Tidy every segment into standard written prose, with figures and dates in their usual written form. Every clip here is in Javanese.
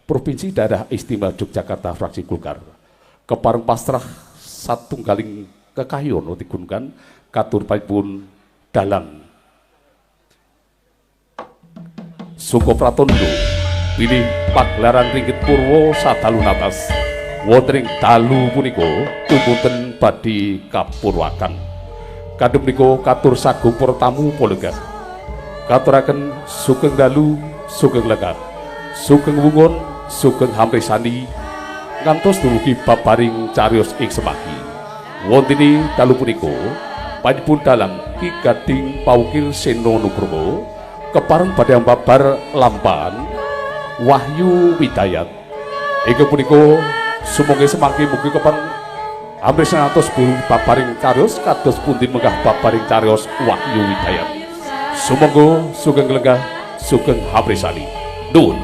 Provinsi Daerah Istimewa Yogyakarta fraksi Golkar kepareng pasrah satunggaling kekayono digunkan katur pun dalang Suko Pratondo pilih pagelaran ringgit purwo sadalu natas wonten ing dalu punika tumunten badhe kapurwakan kadhem menika katur sagung para tamu polega katuraken sugeng dalu sugeng lenggah sugeng wungun sugeng hamresani ngantos dumugi babaring cariyos ing semaki wontene dalu punika panjenengan dalang Ki Gading Paukir Seno Nugroho kepareng badhe babar lampahan Wahyu Widayat inggih punika sumangga semangke mugi kepareng hamresani ngantos babaring cariyos kados pundi menggah babaring cariyos Wahyu Widayat sumangga sugeng lenggah sugeng hamresani nuwun.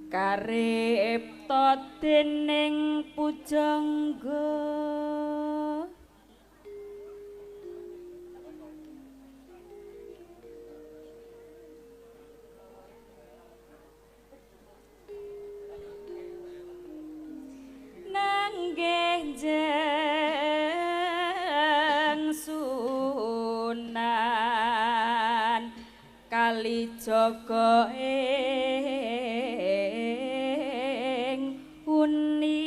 Karipta dening pujangga kalijaga ing uni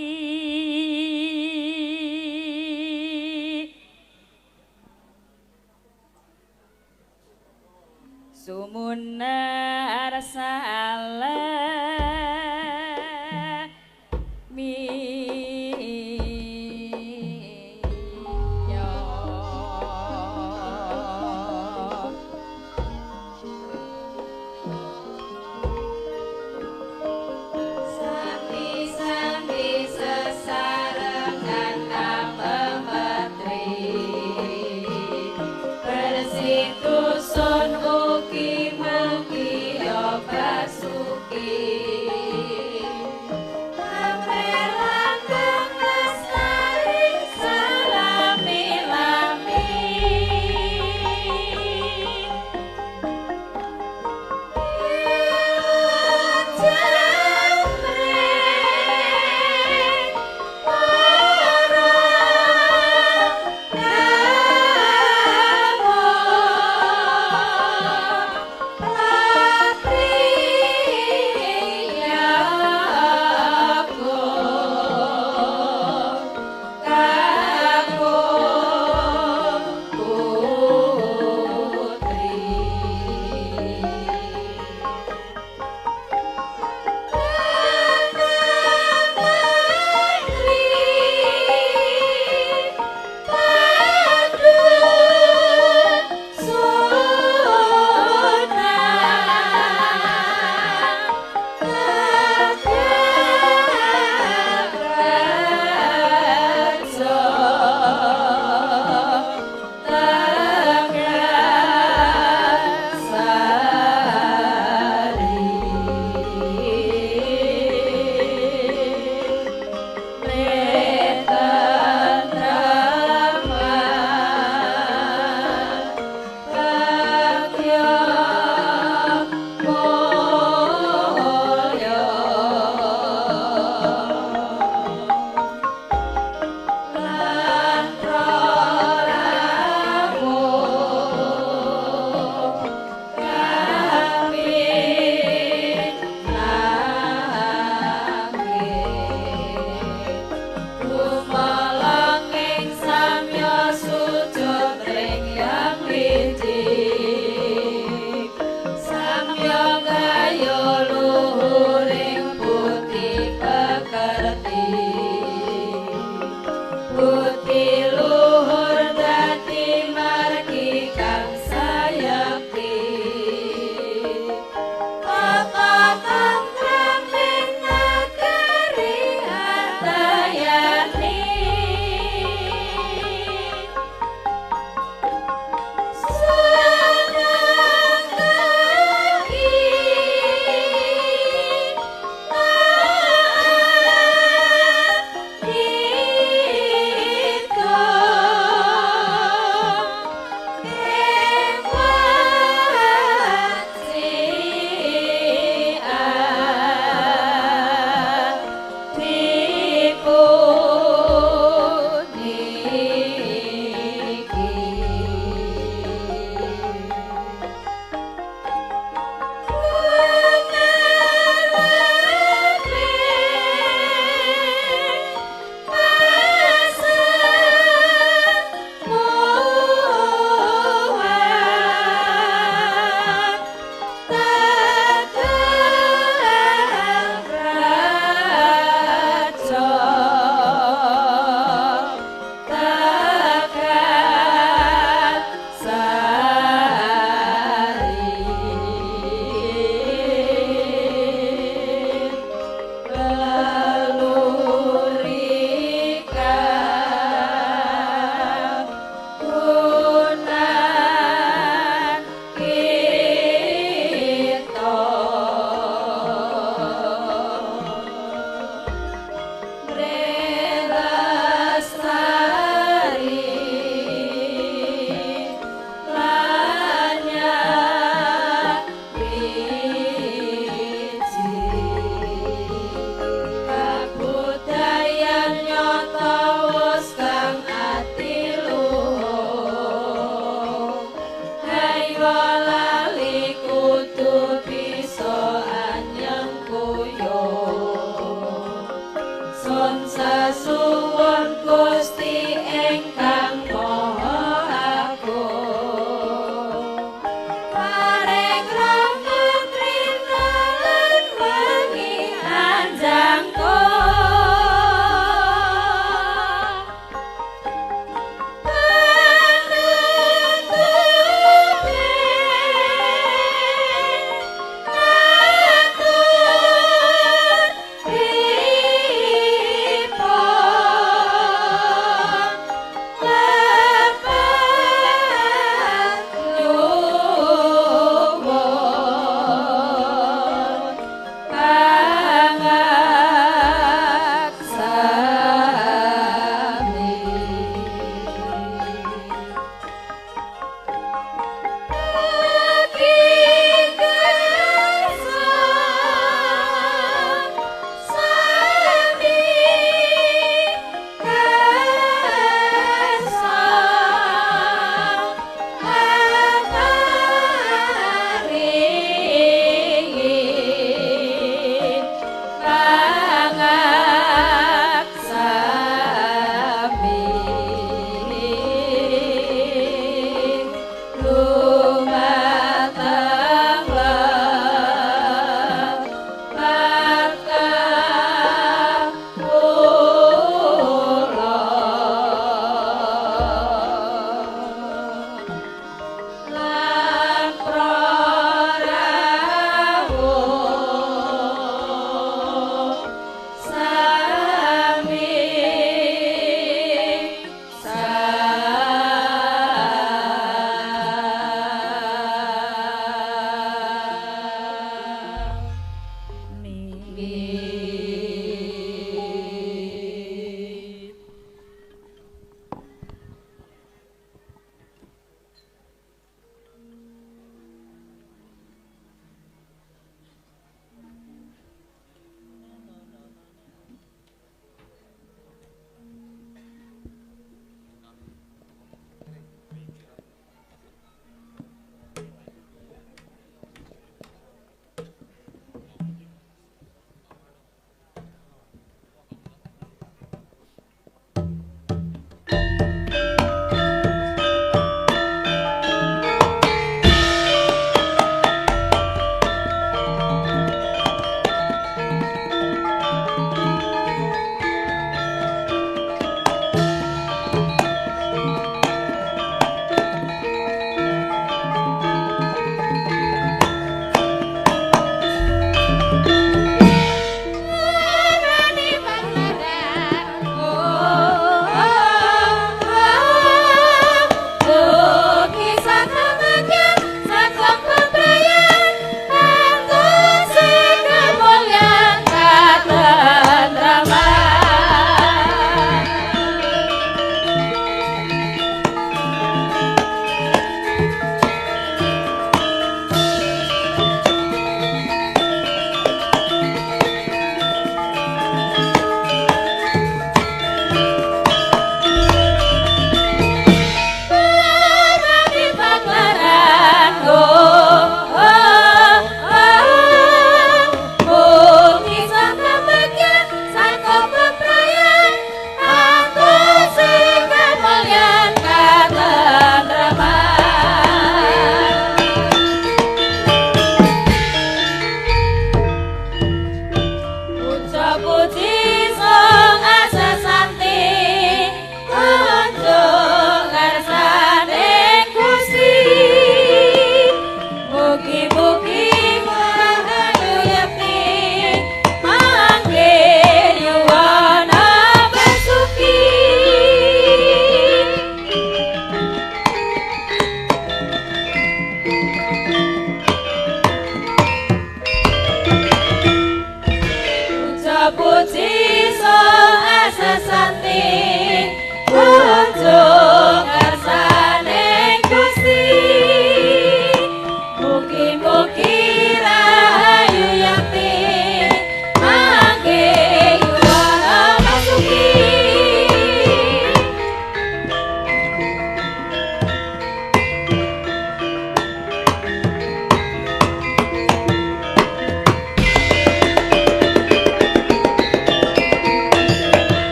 sumunar Dusun mugi-mugi ya basuki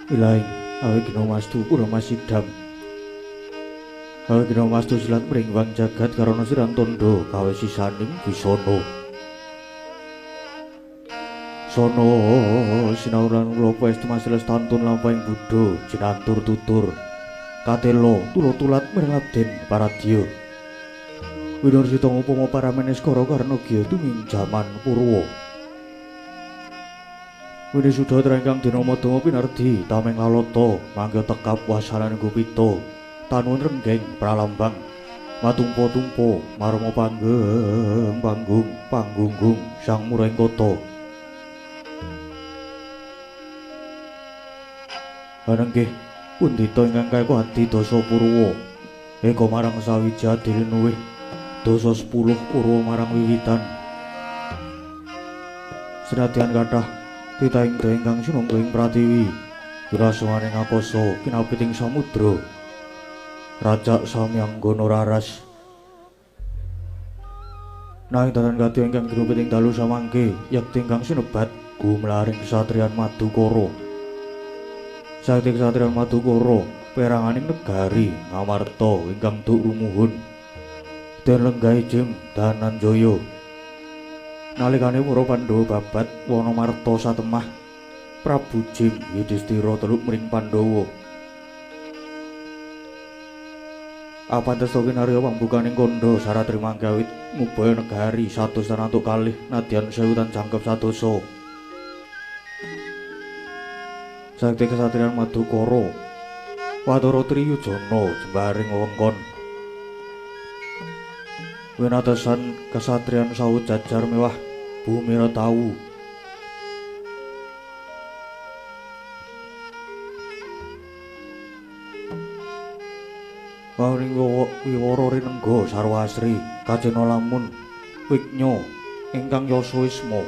Ilaing awe gina mastu pura masidham. Awe gina mastu silat mringwang jagat karana sirang tondo kawe sisaning bisana. Sono sinauran kula paestu maseles tantun lampahing Buddha jinantur tutur katelo tulut-tulat mireng abden paradya. Winarsita ngupama parameneskara karna giya tuming jaman purwa. Wini suda trengkang dinamadama pinardi tameng lalata mangga tekap wasananing Gupita tanuwun renggeng pralambang matumpa-tumpa marma panggung sang murahing kota. Anenggih pundhita ingkang kaekuati dasa purwa eka marang sawiji adil nuwih dasa 10 purwa marang wiwitan. Senadyan kathah titahing ingkang sinangga ing pratiwi wiraswaning akasa kinapiting samudra rajak samyanggana raras nanging datan kadya ingkang ginupiting dalu samangke yekti ingkang sinebat gumlaring kesatriyan Madukara. Sakti kesatriyan Madukara peranganing negari Ngamarta ingkang duk rumuhun den lenggahe Jim Dananjaya. Nalikane para Pandhawa babat Wanamarta satemah Prabu Jim Yudhistira teluk mring Pandhawa. Apantes to kinarya pambukaning kandha saratri manggawit ngubaya negari 100 tanantuk kalih nadyan 1000 tan jangkep sadosa. Sakti kesatriyan Madukara Watara Triyujana jembaring wewengkon. Winatesan kesatriyan sawut jajar mewah bumi Ratawu. Waring wiwara rinengga sarwasri kacena lamun wignya ingkang yasa isma.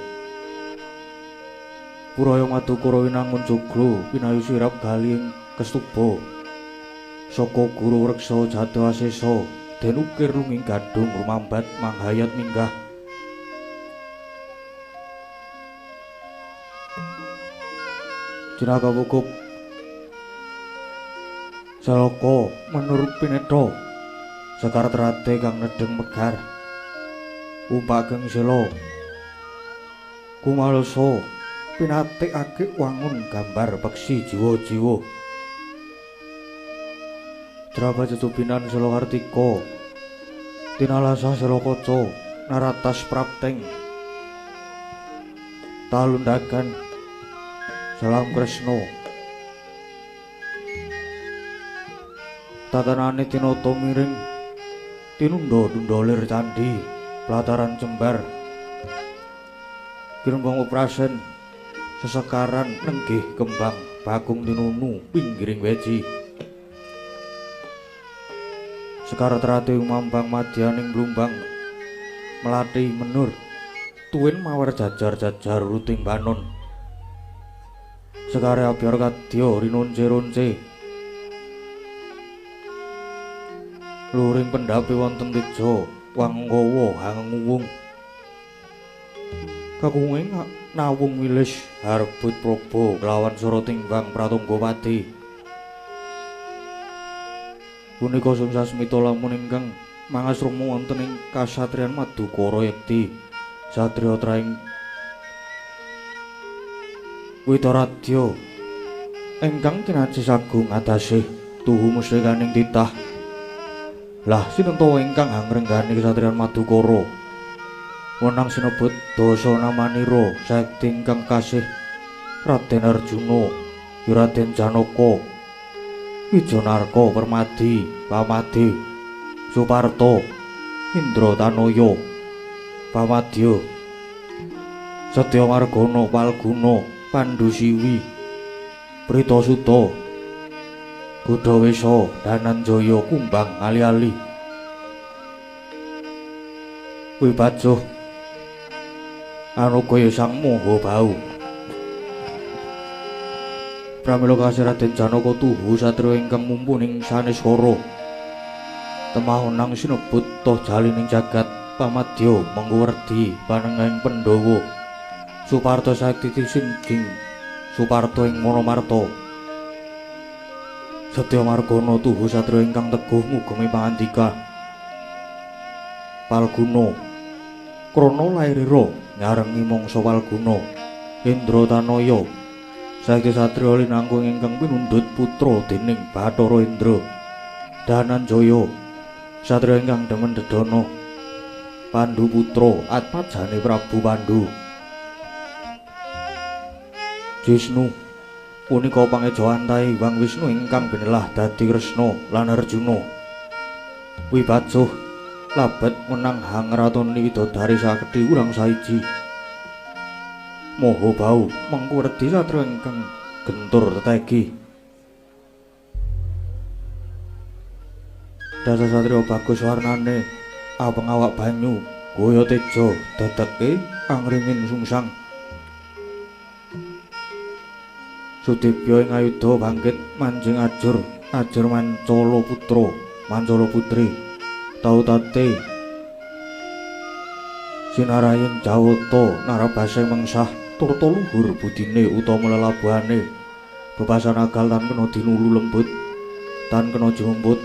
Puraya Madukara winangun joglo pinayu sirap galing kestuba saka Guru Reksa Jatawasesa den ukir lunging gadung rumambat manghayat minggah. Jenaka wukup Salaka menurut pinetha Sekar Trate kang nedeng megar Upageng sela kumalasa pinatikake wangun gambar peksi jiwa-jiwa. Drapa jetubinan Sela Kartika tinalasa Sela Kaca naratas prapteng talundagan Salam Kresna tatanane tinata miring tinunda-dundolir candhi plataran Jembar kirembang oprasen sesekaran nenggih kembang bakung tinunu pinggiring weji. Sekar Trate umambang madyaning blumbang melati menur tuwin mawar jajar-jajar ruting banon. Sekare abyar kadya rinonce-ronce luring pendhape wonten teja wanggawa hanguwung kakunging nawung wilis harbut proba kelawan sura timbang Pratanggapati. Punika sumsasmita lamun ingkang mangasrama wonten ing kasatriyan Madukara yekti satriya traing Witaradya ingkang kinajis agung adasih tuhu mustrikaning titah. Lah sinten to ingkang angrenggani kesatriyan Madukara wenang sinebut Dasanamannira sakti ingkang kasih Raden Arjuna Raden Janaka Wijanarka Permadi Pamade Suparta Indratanaya Pamadya Setyamargana Palguna Pandhusiwi Pritasuta Budawesa Dananjaya Kumbang ali-ali Wibajuh Anugaya Sang Mahabau. Pramila kasih Raden Janaka tuhu satriya ingkang mumpuning saneswara temahonang sinebut toh jalining jagat Pamadya mengkuwerdi panengahing Pandhawa Suparta sakti sinjing Suparta ing Monomarta Setya Margana tuhu satriya ingkang teguh ngugemi pangandika. Palguna krana lairira nyarengi mangsa Palguna Indratanaya saiki satriya linangkung ingkang pinundhut putra dening Bathara Indra. Dananjaya satriya ingkang demen dedana. Pandhu putra Atmajane Prabu Pandhu. Wisnu punika pangeja antahe Hyang Wisnu ingkang binelah dadi Kresna lan Arjuna. Wibajuh labet menang hang ratoni widodari sakedhi urang saiji. Moho bau mengku redi satriya ingkang gentur tetegi. Dasa satriya bagus warnane abang awak banyu goyo tejo dadeke angringin sungsang. Sudibya ing ayudha bangkit manjing ajur Mancala putra Mancala putri tautate sinarayen Jawata narabasing mengsah turta luhur budine utama lelabuhane bebasan agal tan kena dinulu lembut tan kena jumumput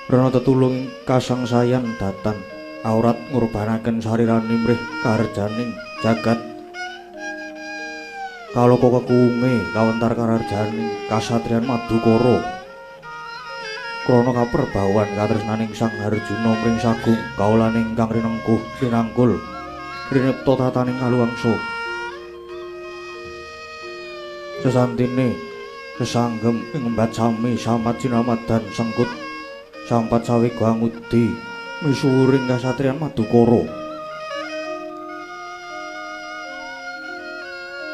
rena tetulung kasangsayan datan aurat ngurbanaken sarirane mrih karjaning jagat kaloka kekuwunge kawentar kararjaning kasatriyan Madukara krana kaperbawan katresnaning Sang Arjuna mring sagung kaulane ingkang rinengkuh rinangkul rinipta tataning kaluwangsa sesantine sesanggem ing embat sami samat sinamadan sengkut sampat sawiga angudi misuwuring kasatriyan Madukara.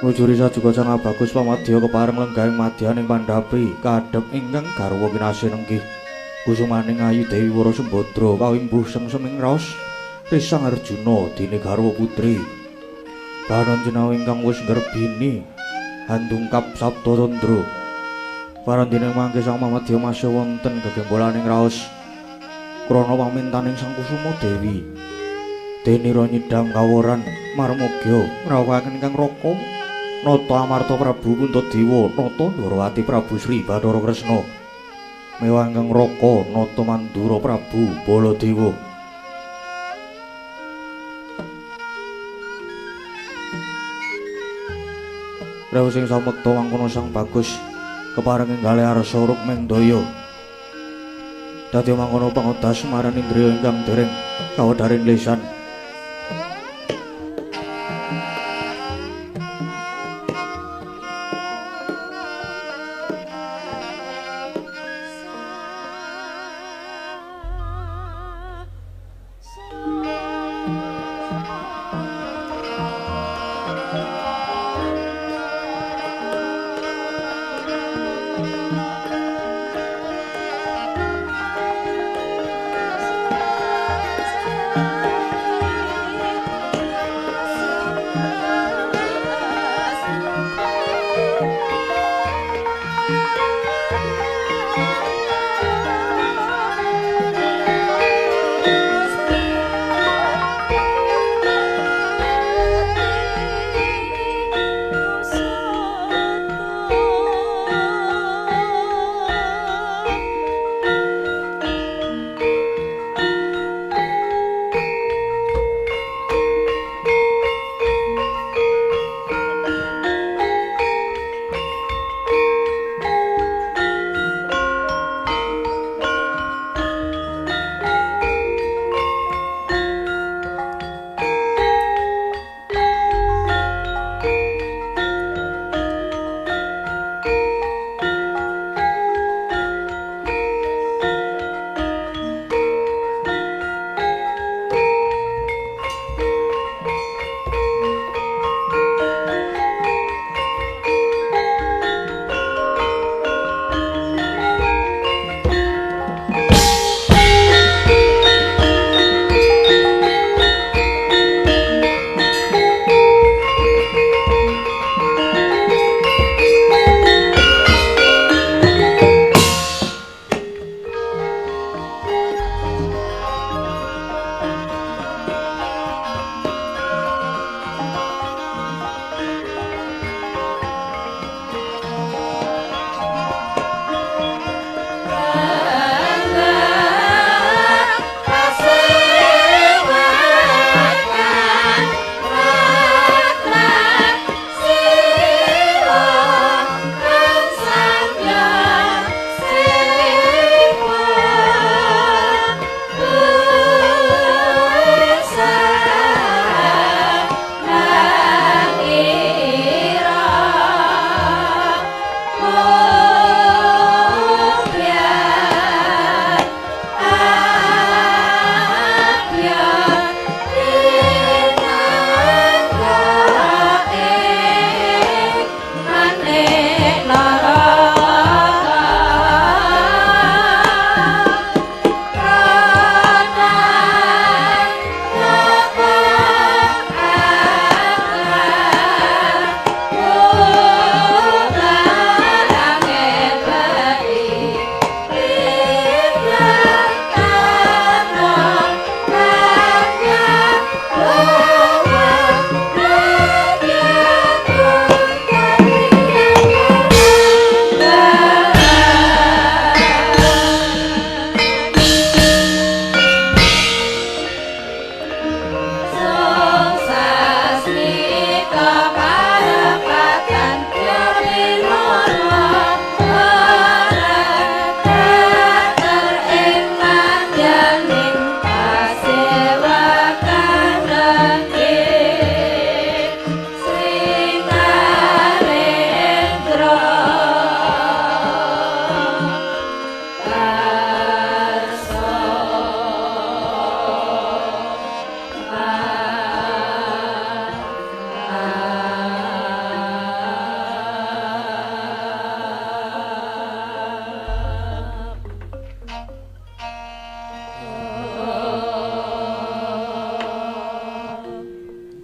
Nujuri sajuga Sang Bagus pamadya kepareng lenggahing madyaning Pandhapi kadhep ingkang garwa kinasih nenggih kusumaning ayu Dewi Warasembadra kawimbuh sengsem ing raos risang Arjuna dene garwa putri panjenengan ingkang wis ngrebini handungkap sabda tandra parandene mangke Sang pamadya masih wonten gegembolaning raos krana pamintaning Sang Kusuma Dewi denira nyidham kaworan marmogya ngrawuhaken ingkang raka Nata Amarta Prabu Puntadewa Nata Ndarawati Prabu Sri Bathara Kresna mewah ingkang raka Nata Mandura Prabu Baladewa. Rewu sing samekta mangkono Sang Bagus kepareng enggalih arsa Rukmendaya dadi mangkono pangodas marang indriya ingkang dereng kawedharing lisan.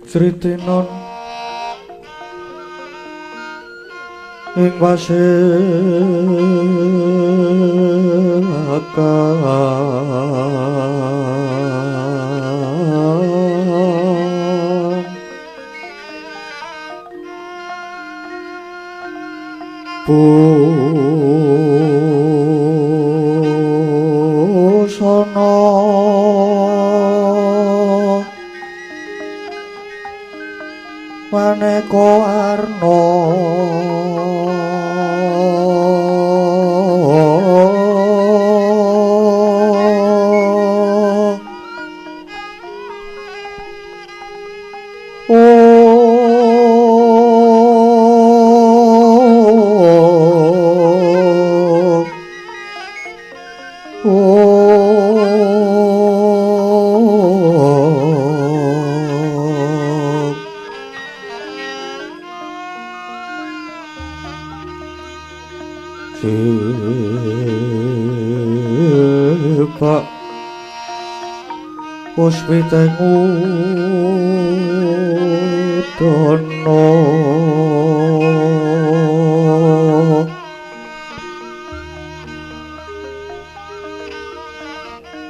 Sri Tinon ing wasekan busana maneka warna Pak Puspitengu dono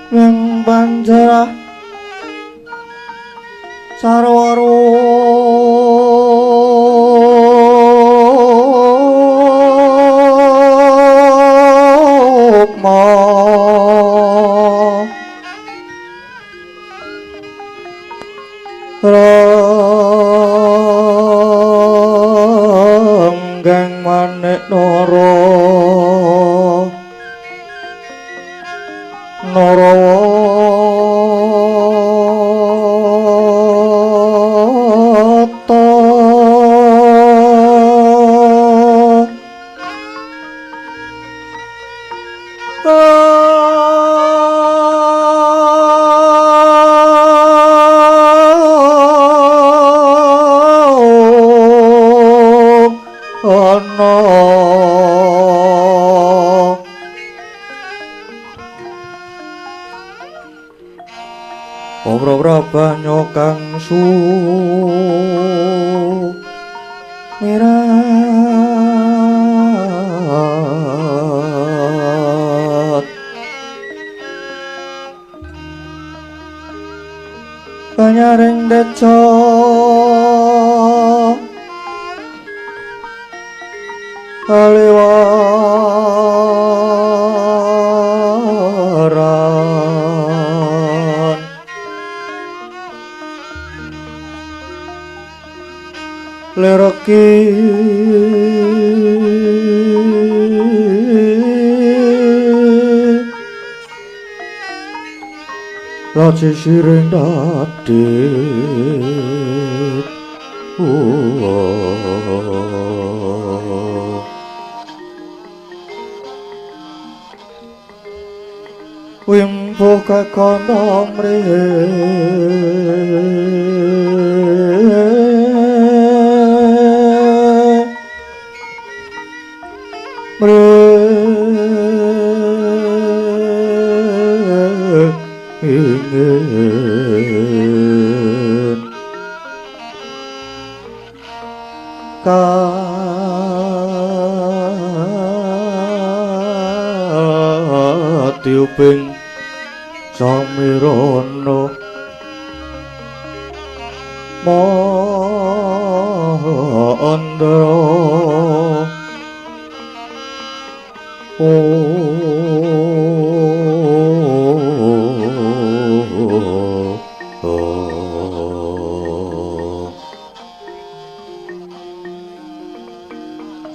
yang banjara sarwaro Renggang manik noro Ora banyo kang sumirat banyaring deca aliwaran lereki laci siring dadit wimpo kakondong ingin katiuping samirana mandra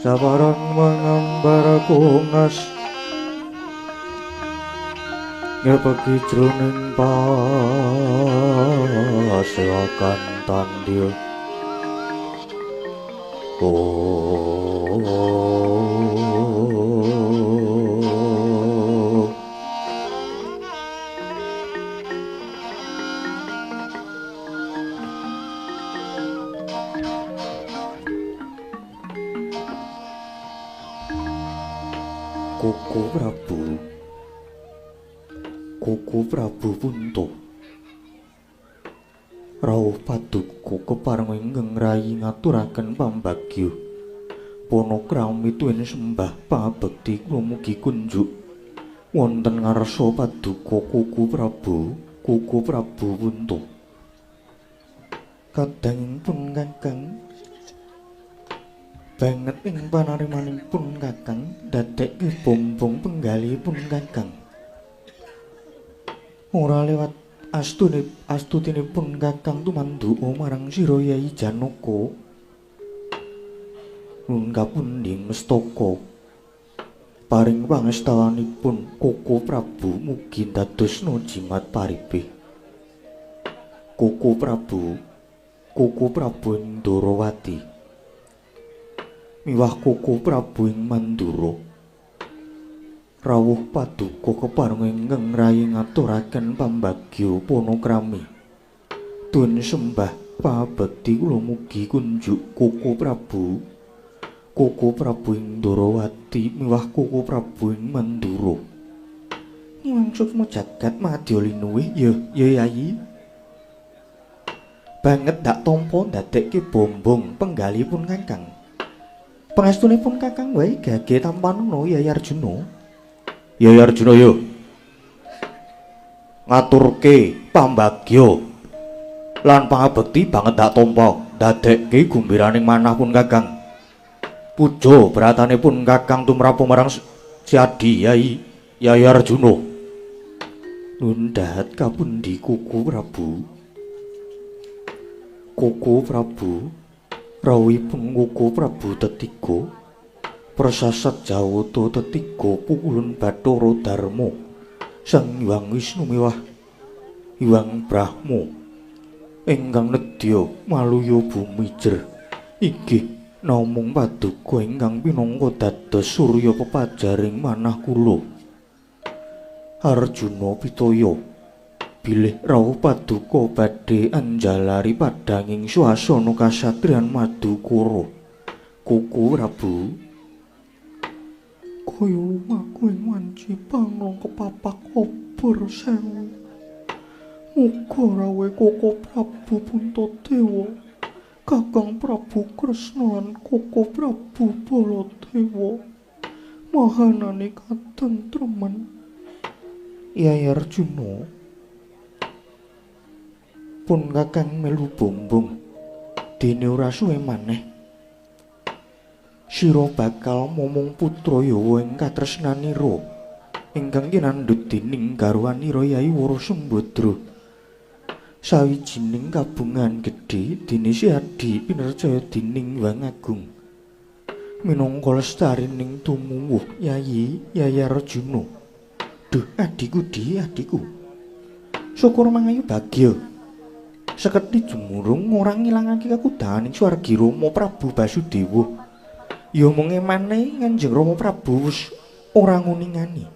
sabarang mengembara kungas ngepeki jroning pasewakan tandil Kuku Prabu Punto rawuh paduka kepareng ingkang rayi ngaturaken pambagyo panakrami tuwin sembah pabekti kula mugi kunjuk wonten ngarsa paduka Kuku Prabu Punta. Kadangipun Kakang banget ing panarimanipun Kakang dadekke bombong penggalipun Kakang. Ora lewat astutinipun Kakang tumanduka marang sira Yai Janaka. Nun kapundi mestaka paring pangestawanipun Koko Prabu mugi dadosna jimat paribih. Koko Prabu ing Ndorowati miwah Koko Prabu ing Mandura rawuh paduka kepareng ingkang rayi ngaturaken pambagyo panakrami tuwin sembah pabekti kula mugi kunjuk Koko Prabu ing Ndorowati miwah Koko Prabu ing Mandura. Nyuwun sukma jagat madya linuwih ya Yayi. Banget dak tampa ndadekke bombong penggalipun Kakang. Pangestunipun Kakang wae gage tampanana Yayi Arjuna. Yayi Arjuna yo. Ngaturke pambagyo lan pangabekti banget dak tampa ndadekke gumbiraning manahipun Kakang. Puja bratanipun Kakang tumrap marang Siadi Yayi Arjuna. Nun dahat kapundi Koko Prabu rawuhipun Koko Prabu Tetiga Prasasat Jawata Tetiga Pukulun Bathara Darma Sang Hyang Wisnu miwah Hyang Brahma ingkang nedya maluya bumijer inggih namung paduka ingkang pinangka dados surya pepajaring manah kula. Arjuna pitaya bilih rawuh paduka badhe anjalari padhanging swasana kasatriyan Madukara. Koko Prabu kaya lumaku ing wanci pangrong kepapak obor sewu. Muga rawuhe Koko Prabu Puntadewa, Kakang Prabu Kresna lan Koko Prabu Baladewa mahanane katentremen. Yayi Arjuna pun Kakang melu bombong dene ora suwe maneh sira bakal momong putra Yawa ing katresnanira ingkang kinandhut dening garwanira Yayi Warasembadra. Sawijining kabungan gedhe dene Siadi pinercaya dening Hyang Agung minangka lestarining tumuwuh Yayi Arjuna. Duh, adikku. Syukur mangayu bagya. Seketi jumurung ora ngilangake kakudahaning swargi Rama Prabu Basudewa. Ya mung emane Kanjeng Rama Prabu wis ora nguningani.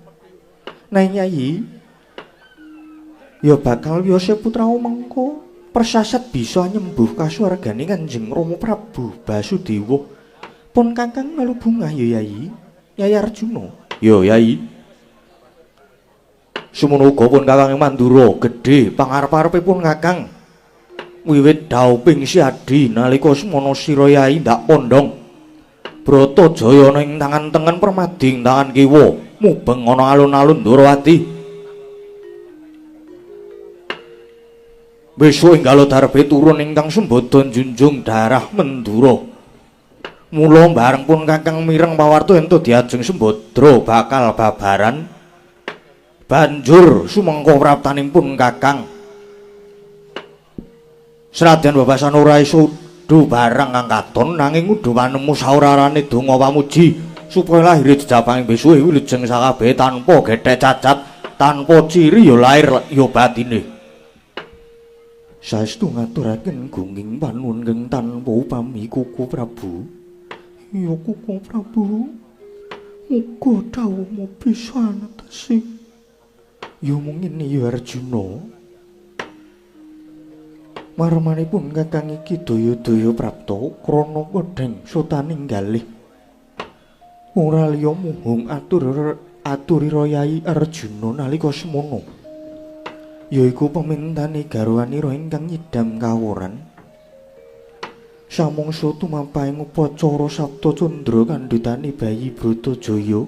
Nanging Yayi ya bakal wiyasa putra mengko persasat bisa nyembuh kasuwargane Kanjeng Rama Prabu Basudewa. Pun Kakang melu bungah ya Yayi Arjuna. Ya Yayi. Sumono uga pun Kakang Mandura gedhe pangarep-arepipun Kakang. Wiwit dauping Siadi nalika semana sira Yayi ndak pondhong. Bratajaya ana ing tangan tengen Permadi ing tangan kiwa mubeng ana alun-alun Ndorowati. Besok enggal darbe turun ingkang Sembada njunjung darah Mandura. Mula bareng pun Kakang mireng pawarta ento diajeng Sembadra bakal babaran. Banjur sumengko praptanipun Kakang senadyan babasan ora isudu barang kang katon nanging kudu panemu saurarane donga pamuji supaya lahir jejabanging besuhe wilujeng sakabeh tanpa gethek cacat tanpa ciri ya lahir ya batine. Saestu ngaturaken gunging panuwun kang tanpa upami Koko Prabu. Ya Koko Prabu, muga dawuhmu bisa netesi. Ya mung ngene ya Arjuna. Marmanipun Kakang iki daya-daya prapta krana wedheng sotaning galih. Ora liya muhung aturira Yayi Arjuna nalika semono. yaiku pemintane garwanira ingkang nyidham kawuran. Samangsa tumapaing upacara Sabta Candra kandhutane bayi Bratajaya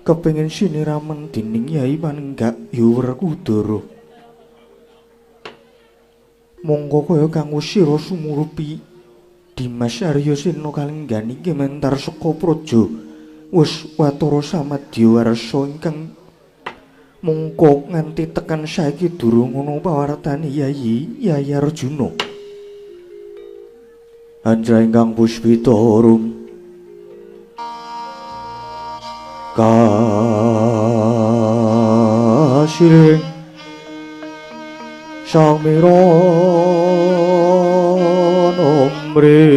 kepengin siniramen dening Yai Panenggak Werkudara. Mongko kaya kanggo sira sumurupi Dimas Arya Sena kalenggani kementar saka praja wis watara samadya warsa ingkang mongko nganti tekan saiki durung ana pawartane Yai Arjuna. Anjra ingkang puspita harum kasiring samira nomre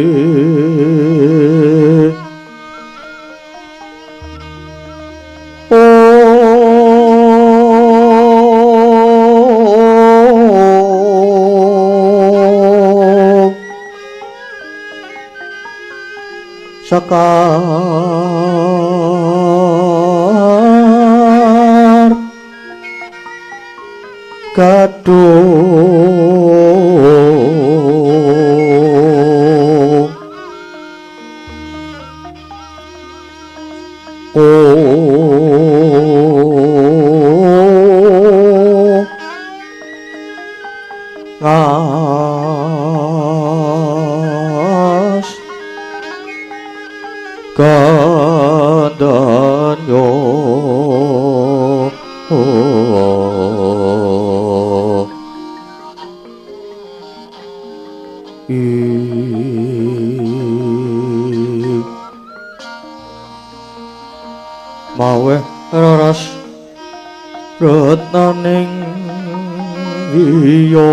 sakar kadung ngas kandanyo mawe raras retnaning iya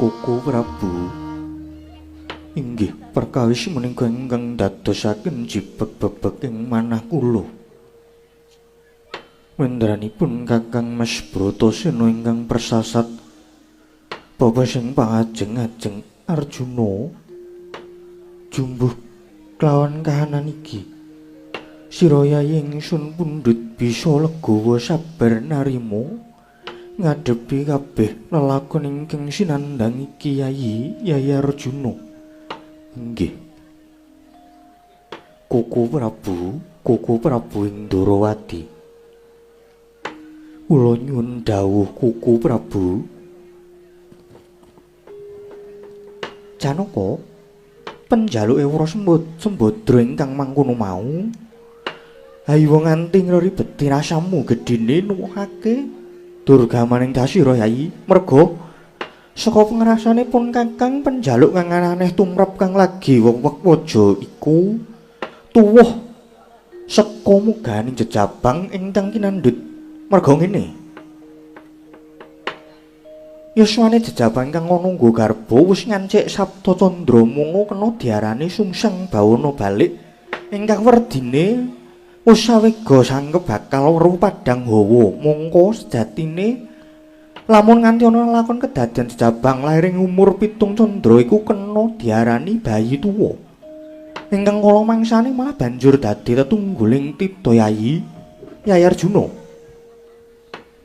Koko Prabu inggih perkawis menika ingkang dadosaken jibeg-bebeg ing manah kula. Wendranipun Kakang Mas Bratasena ingkang persasat babasing pangajeng-ajeng Arjuna jumbuh kelawan kahanan iki sira Yai ingsun pundhut bisa legawa sabar narima ngadepi kabeh lelakon ingkang sinandhang iki Yai Arjuna. Inggih. Koko Prabu Indrawati. Kula nyuwun dawuh Koko Prabu. Janaka penjaluke Wara Sembadra ingkang mangkono mau. Ayo nganti ngribeti rasamu gedine nuwuhake durga maning dasira Yai, merga saka pengrasanipun Kakang penjaluk kang aneh tumrap kang lagi wewek waja iku tuwuh saka muganing jejabang ingkang kinandhut merga ngene. Yuswane jejabang kang ana nggo garba wis ngancik Sabta Candra mung kena diarani sungsang bawana balik ingkang werdine wis sawega sangkep bakal weruh padang hawa mongko sejatine lamun nganti ana lakon kedadian jejabang lairing umur 7 candra iku kena diarani bayi tuwa ingkang kala mangsane malah banjur dadi tetungguling titha Yai Arjuna.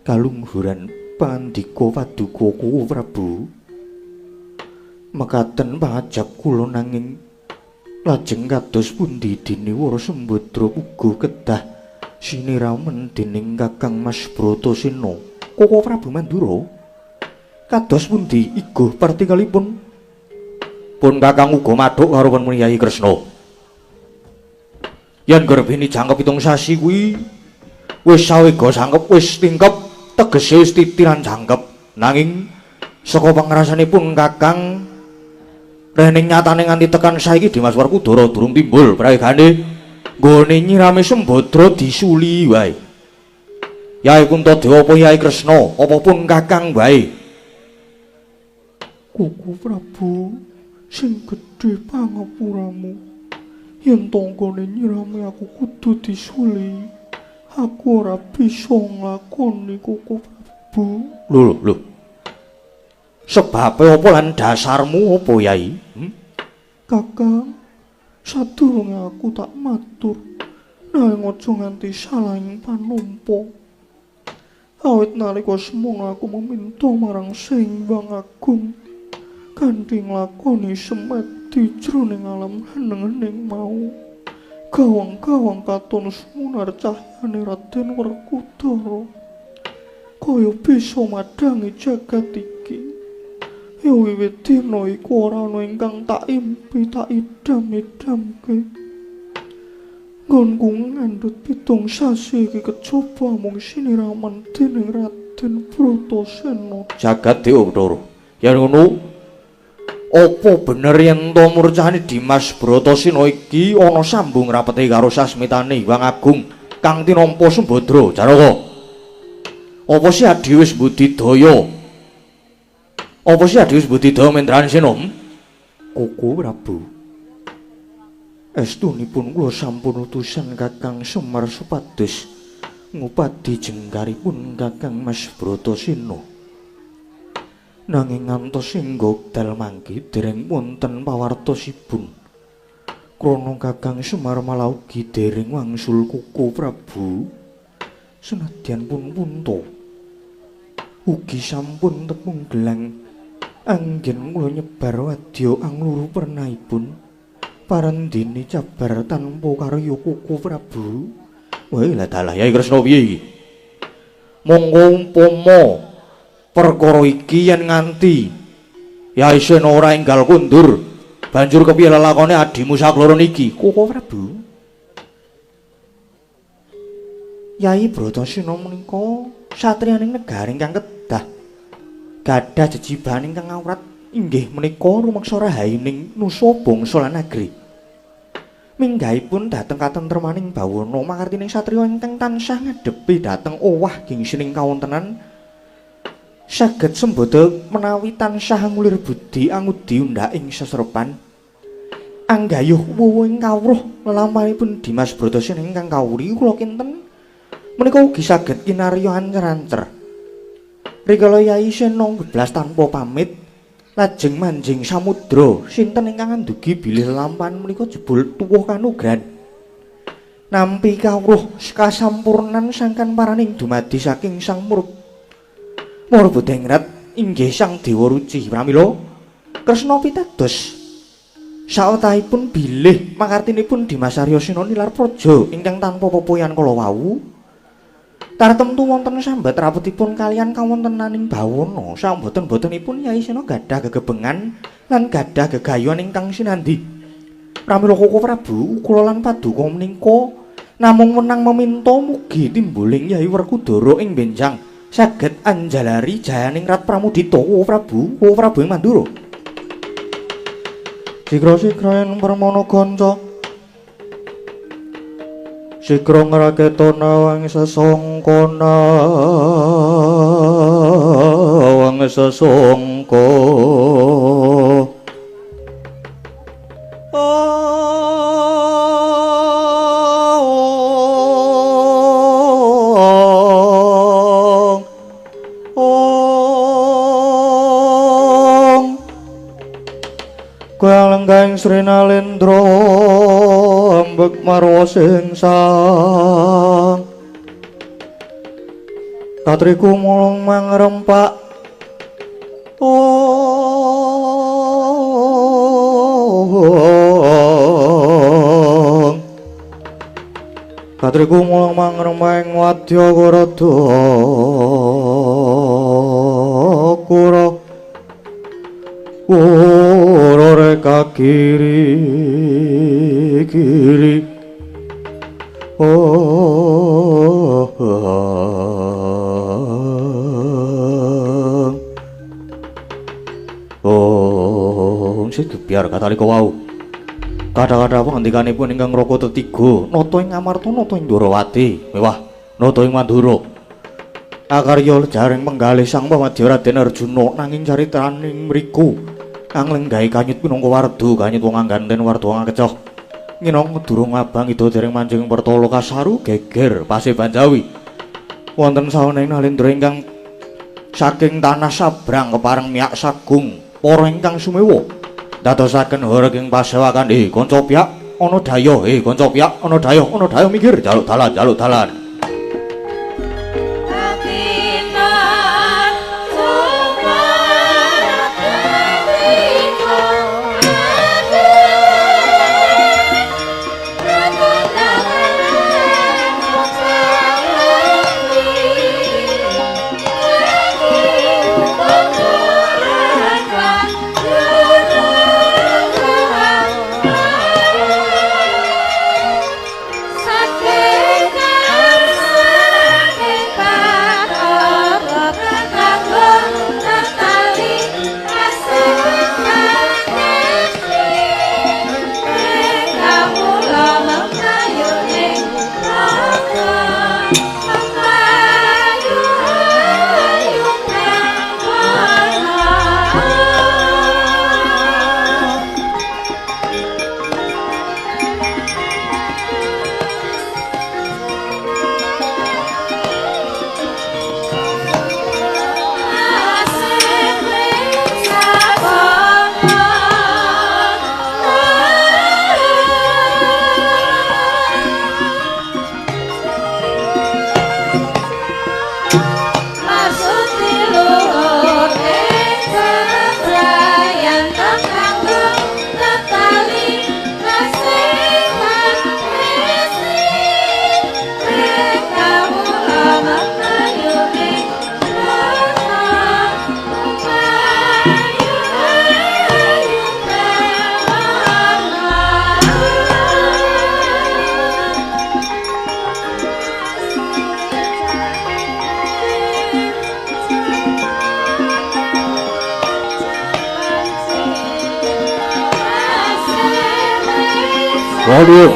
Kalungguran pangandika paduka Koko Prabu mekaten pangajak kula nanging lajeng kados pundi dene Wara Sembadra uga kedah siniramen dening Kakang Mas Bratasena. Koko Prabu Mandura kados pundi iguh partikelipun? Pun Kakang uga madhuk karo Muni Yai Kresna. Yen gerbene jangkep 7 sasi kuwi wis sawega sangkep wis tingkep tegese wis titiran jangkep nanging saka pangrasanipun Kakang Rening nyatane nganti tekan saiki Dimas Werkudara durung timbul praegane nggone nyirame Sembadra disuli wae. Yai Kuntadewa apa Yai Kresna apapun kakang wae. Kuku Prabu sing gedhe pangapuramu. Yen tanggane nyirame aku kudu disuli. Aku ora bisa nglakoni Kuku Prabu. Lho. Sebabe apa lan dasarmu apa Yai? Kakang, sadurunge aku tak matur, nanging aja nganti salahing panumpa. Awit nalika semono aku meminta marang Saimbang Agung kanthi nglakoni semedi jroning alam heneng-heneng mau. Gawang-gawang katon sumunar cahyane Raden Werkudara kaya bisa madangi jagat iki. Ya wiwit dina iku ora ana ingkang tak impi tak idam-idamke. Nggonku ngandhut pitung sasi iki kejaba mung siniraman dening Raden Bratasena. Jagat Dewa Bathara. Yen ngono, apa bener yen to murcane Dimas Bratasena iki ana sambung rapete karo sasmitane Hyang Agung kang tinampa Sembadra Janaka? Apa si Adi wis budidaya? Apa sih Adius Budidaya Mendransena? Kuku Prabu. Estunipun kula sampun utusan Kakang Semar supados ngupadi jengkaripun Kakang Mas Bratasena. Nanging ngantos singga wekdal mangke dereng wonten pawartosipun. Krana Kakang Semar malah ugi dereng wangsul Kuku Prabu. Senadyan pun punta ugi sampun tepung gelang anggen kula nyebar wadya angluru pernahipun parendene cabar tanpa karya Kuku Prabu. Wah lah dalah Yai Kresna piye iki? Monggo umpama perkara iki yen nganti Yai Sena ora enggal kundur, banjur kepiye lelakone adimu sakloro niki? Kuku Prabu. Yai Bratasena menika satriyaning negari ingkang kedah gadah jejibahan ingkang awrat inggih menika rumeksa rahayining nusa bangsa lan negeri. Minggahipun dhateng katentremaning bawana mangertining satriya ingkang tansah ngadepi dhateng owah gingsining kawontenan saged sembada menawi tansah ngulir budi angudi undhaking seserepan anggayuh wuwuhing kawruh lelampahanipun Dimas Bratasena ingkang kawuri kula kinten menika ugi saged kinarya ancer-ancer. Rikala Yai Sena ngeblas tanpa pamit lajeng manjing samudra sinten ingkang ndugi bilih lampahan menika jebul tuwuh kanugrahan nampi kawruh kasampurnan sangkan paraning dumadi saking Sang Murbudengrat inggih Sang Dewa Ruci. Pramila Kresna pitados sawetahipun bilih makartinipun Dimas Aryasena nilar praja ingkang tanpa pepoyan kala wau tartemtu wonten sambat rapetipun kalian kawontenaning bawana samboten-botenipun Yai Sena gadah gegebengan lan gadah gegayuhan ingkang sinandi. Pramila Kuku Prabu kula lan paduka menika namung menang meminta mugi timbuling Yai Werkudara ing benjang saged anjalari jayaning Rat Pramudita. Kuku Prabu ing Mandura. Sigra-sigra yen permana kanca Sigra ngraketana wang sesongkona wang sesongko Kaya lenggahing Sri Nalendra ambek marwa sing sang katriku mulung mangrempak katriku mulung mangrempak ing wadya Garada kura reka kiri sing geger katalika wau. Kadha-kadha pangandikanipun ingkang raka tetiga nata ing Amarta nata ing Ndwarawati mewah nata ing Mandura. Akarya jaring penggalih Sang Pamadya Raden Arjuna nanging caritraning mriku anglenggahe kanyut minangka wardu kanyut wong angganten wardu wong kecoh. Nginong durung abang ida dereng manjing pertala kasaru geger pasih Banjawi. Wonten sawening nalendra ingkang saking tanah sabrang kepareng miyak sagung para ingkang sumewa dadosaken horeng pasewakan kanca piyak ana daya kanca piyak ana daya mikir jaluk dalan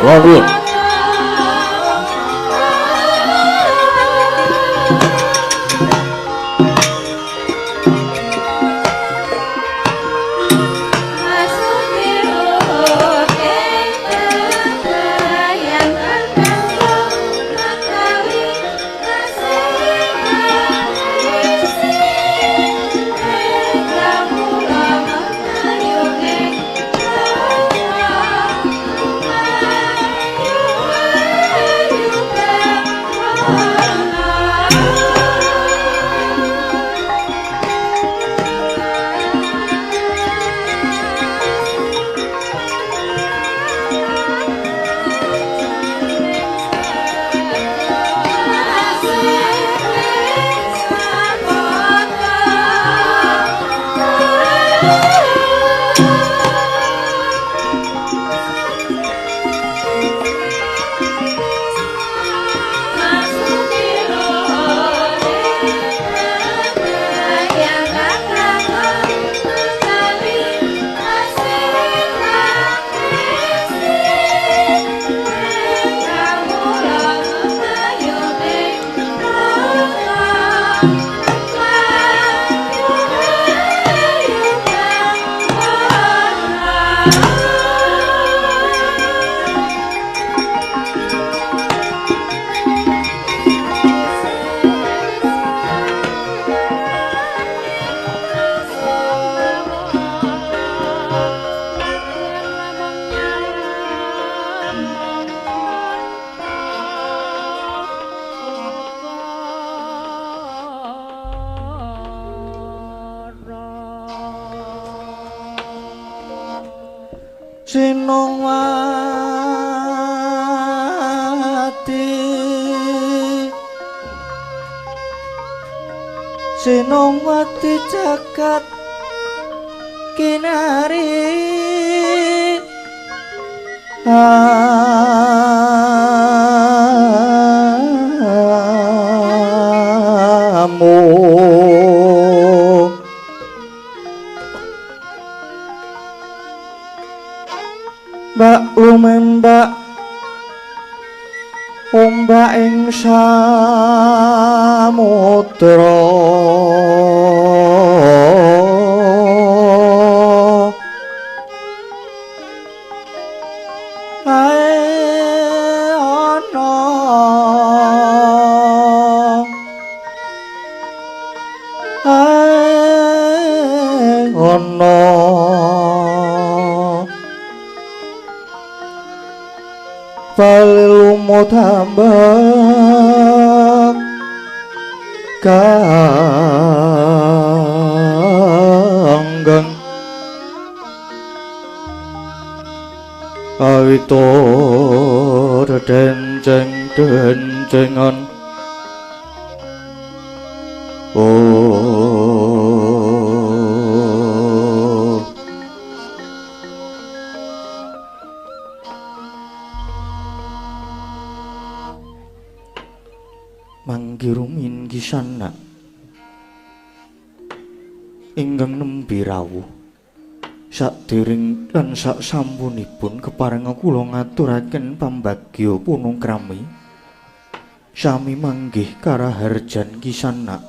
Waduh. Senowati jagat kinari ombak ing samudra Palilumo tambah kanggang awito denceng-dencengan manggirumin kisana ingkang nembe rawuh sadèrèng lan sak sampunipun keparenga kula ngaturaken pambagya punungkrami sami manggih karaharjan kisana